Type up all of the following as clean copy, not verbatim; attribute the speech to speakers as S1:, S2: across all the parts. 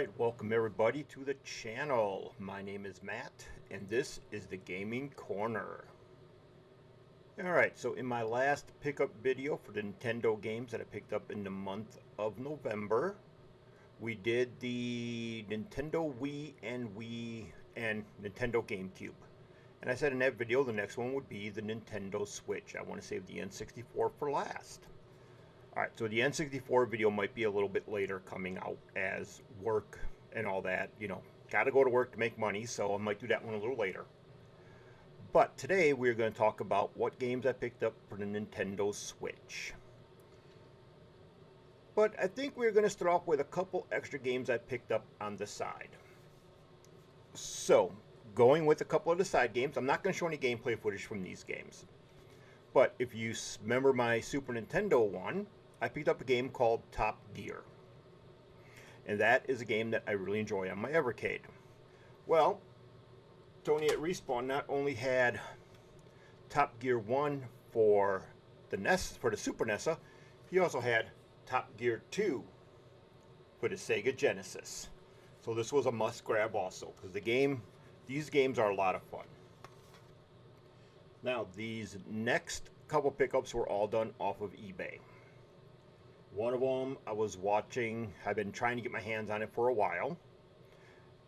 S1: Alright, welcome everybody to the channel. My name is Matt, and this is the Gaming Corner. Alright, so in my last pickup video for the Nintendo games that I picked up in the month of November, we did the Nintendo Wii and Nintendo GameCube. And I said in that video the next one would be the Nintendo Switch. I want to save the N64 for last. Alright, so the N64 video might be a little bit later coming out as work and all that. You know, gotta go to work to make money, so I might do that one a little later. But today we're going to talk about what games I picked up for the Nintendo Switch. But I think we're going to start off with a couple extra games I picked up on the side. So, going with a couple of the side games, I'm not going to show any gameplay footage from these games. But if you remember my Super Nintendo one, I picked up a game called Top Gear. And that is a game that I really enjoy on my Evercade. Well, Tony at Respawn not only had Top Gear 1 for the NES, for the Super NES, he also had Top Gear 2 for the Sega Genesis. So this was a must-grab also, because these games are a lot of fun. Now, these next couple pickups were all done off of eBay. One of them I've been trying to get my hands on it for a while.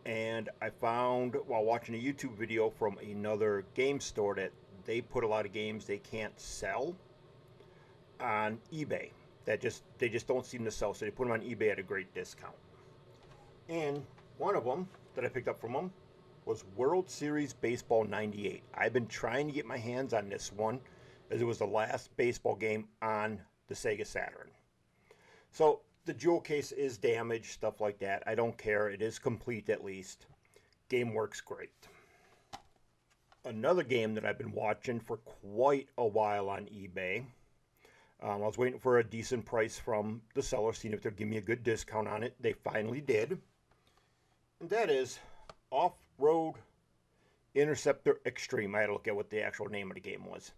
S1: And I found while watching a YouTube video from another game store that they put a lot of games they can't sell on eBay. They just don't seem to sell, so they put them on eBay at a great discount. And one of them that I picked up from them was World Series Baseball 98. I've been trying to get my hands on this one as it was the last baseball game on the Sega Saturn. So the jewel case is damaged, stuff like that. I don't care. It is complete at least. Game works great. Another game that I've been watching for quite a while on eBay. I was waiting for a decent price from the seller, seeing if they'd give me a good discount on it. They finally did. And that is Off-Road Interceptor Extreme. I had to look at what the actual name of the game was.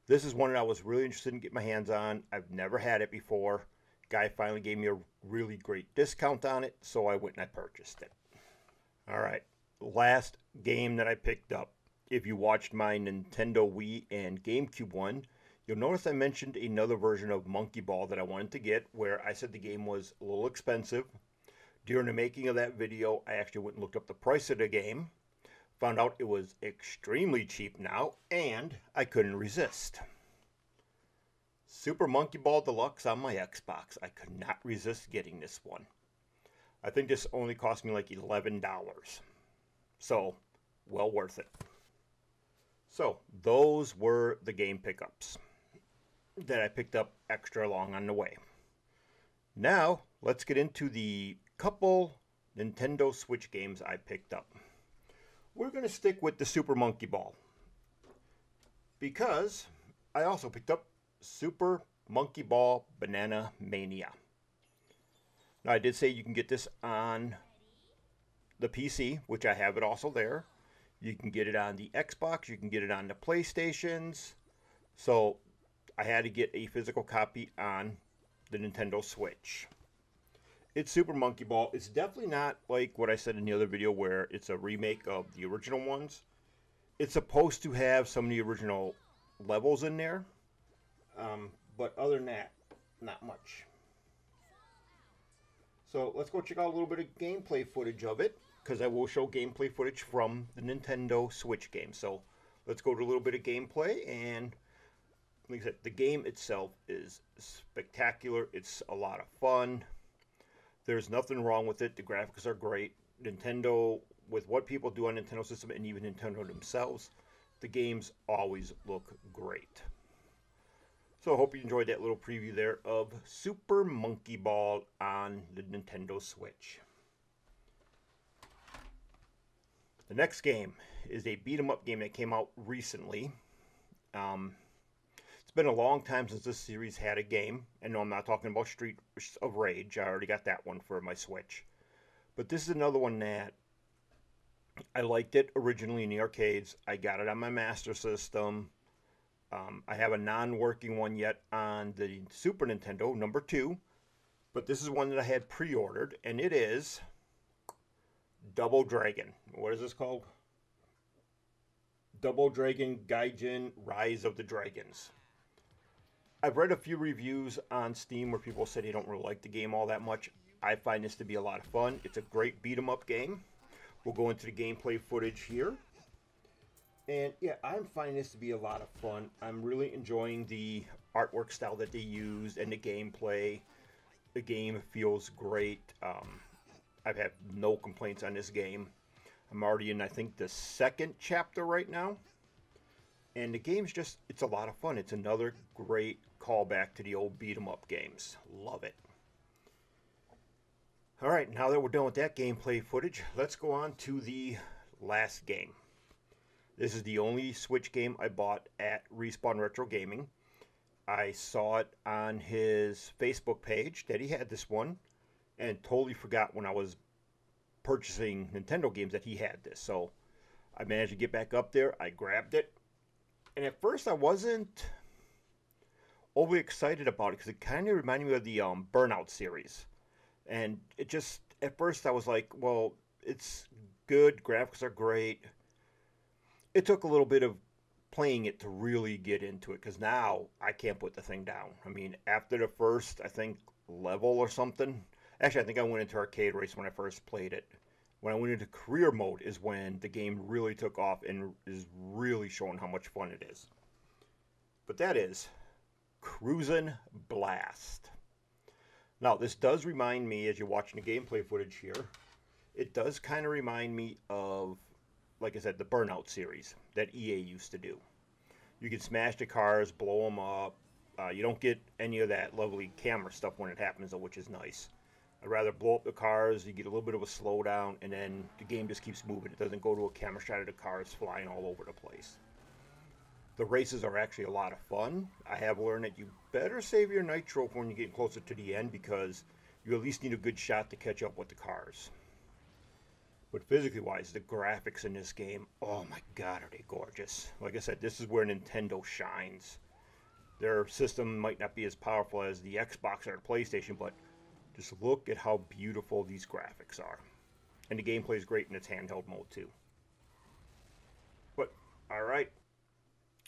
S1: This is one that I was really interested in getting my hands on. I've never had it before. Guy finally gave me a really great discount on it, so I went and I purchased it. Alright, last game that I picked up. If you watched my Nintendo Wii and GameCube one, you'll notice I mentioned another version of Monkey Ball that I wanted to get, where I said the game was a little expensive. During the making of that video, I actually went and looked up the price of the game. Found out it was extremely cheap now, and I couldn't resist. Super Monkey Ball Deluxe on my Xbox. I could not resist getting this one. I think this only cost me like $11. So, well worth it. So, those were the game pickups that I picked up extra along on the way. Now, let's get into the couple Nintendo Switch games I picked up. We're going to stick with the Super Monkey Ball, because I also picked up Super Monkey Ball Banana Mania. Now, I did say you can get this on the PC, which I have it also there. You can get it on the Xbox, you can get it on the PlayStations. So, I had to get a physical copy on the Nintendo Switch. It's Super Monkey Ball. It's definitely not like what I said in the other video where it's a remake of the original ones. It's supposed to have some of the original levels in there. But other than that, not much. So let's go check out a little bit of gameplay footage of it, because I will show gameplay footage from the Nintendo Switch game. So let's go to a little bit of gameplay, and like I said, the game itself is spectacular. It's a lot of fun. There's nothing wrong with it. The graphics are great. Nintendo, with what people do on Nintendo system and even Nintendo themselves, the games always look great. So I hope you enjoyed that little preview there of Super Monkey Ball on the Nintendo Switch. The next game is a beat-em-up game that came out recently. It's been a long time since this series had a game. And no, I'm not talking about Streets of Rage. I already got that one for my Switch. But this is another one that I liked it originally in the arcades. I got it on my Master System. I have a non-working one yet on the Super Nintendo, number 2. But this is one that I had pre-ordered, and it is Double Dragon. What is this called? Double Dragon Gaijin Rise of the Dragons. I've read a few reviews on Steam where people say they don't really like the game all that much. I find this to be a lot of fun. It's a great beat 'em up game. We'll go into the gameplay footage here. And yeah, I'm finding this to be a lot of fun. I'm really enjoying the artwork style that they used and the gameplay. The game feels great. I've had no complaints on this game. I'm already in, I think, the second chapter right now. And the game's just, it's a lot of fun. It's another great callback to the old beat 'em up games. Love it. Alright, now that we're done with that gameplay footage, let's go on to the last game. This is the only Switch game I bought at Respawn Retro Gaming. I saw it on his Facebook page that he had this one, and totally forgot when I was purchasing Nintendo games that he had this. So I managed to get back up there, I grabbed it, and at first I wasn't overly excited about it because it kind of reminded me of the Burnout series. And it just, at first I was like, well, it's good, graphics are great. It took a little bit of playing it to really get into it, because now I can't put the thing down. I mean, after the first, I think, level or something. Actually, I think I went into arcade race when I first played it. When I went into career mode is when the game really took off and is really showing how much fun it is. But that is Cruisin' Blast. Now, this does remind me, as you're watching the gameplay footage here, it does kind of remind me of, like I said, the Burnout series that EA used to do. You can smash the cars, blow them up. You don't get any of that lovely camera stuff when it happens, though, which is nice. I'd rather blow up the cars, you get a little bit of a slowdown, and then the game just keeps moving. It doesn't go to a camera shot of the cars flying all over the place. The races are actually a lot of fun. I have learned that you better save your nitro for when you get closer to the end, because you at least need a good shot to catch up with the cars. But physically wise, the graphics in this game, oh my god, are they gorgeous. Like I said, this is where Nintendo shines. Their system might not be as powerful as the Xbox or the PlayStation, but just look at how beautiful these graphics are. And the gameplay is great in its handheld mode too. But, alright.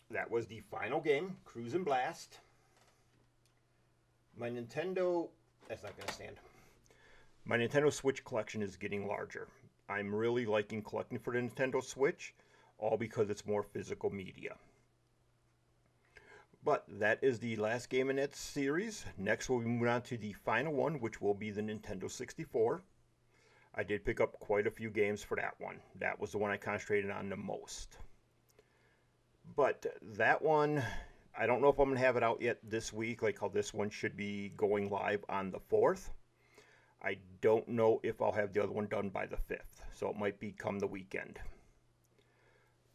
S1: That was the final game, Cruisin' Blast. My Nintendo, that's not going to stand. My Nintendo Switch collection is getting larger. I'm really liking collecting for the Nintendo Switch, all because it's more physical media. But that is the last game in that series. Next we'll be moving on to the final one, which will be the Nintendo 64. I did pick up quite a few games for that one. That was the one I concentrated on the most. But that one, I don't know if I'm going to have it out yet this week, like how this one should be going live on the 4th. I don't know if I'll have the other one done by the 5th, so it might be come the weekend.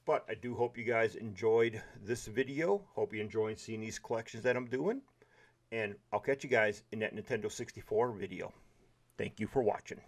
S1: But I do hope you guys enjoyed this video. Hope you enjoyed seeing these collections that I'm doing. And I'll catch you guys in that Nintendo 64 video. Thank you for watching.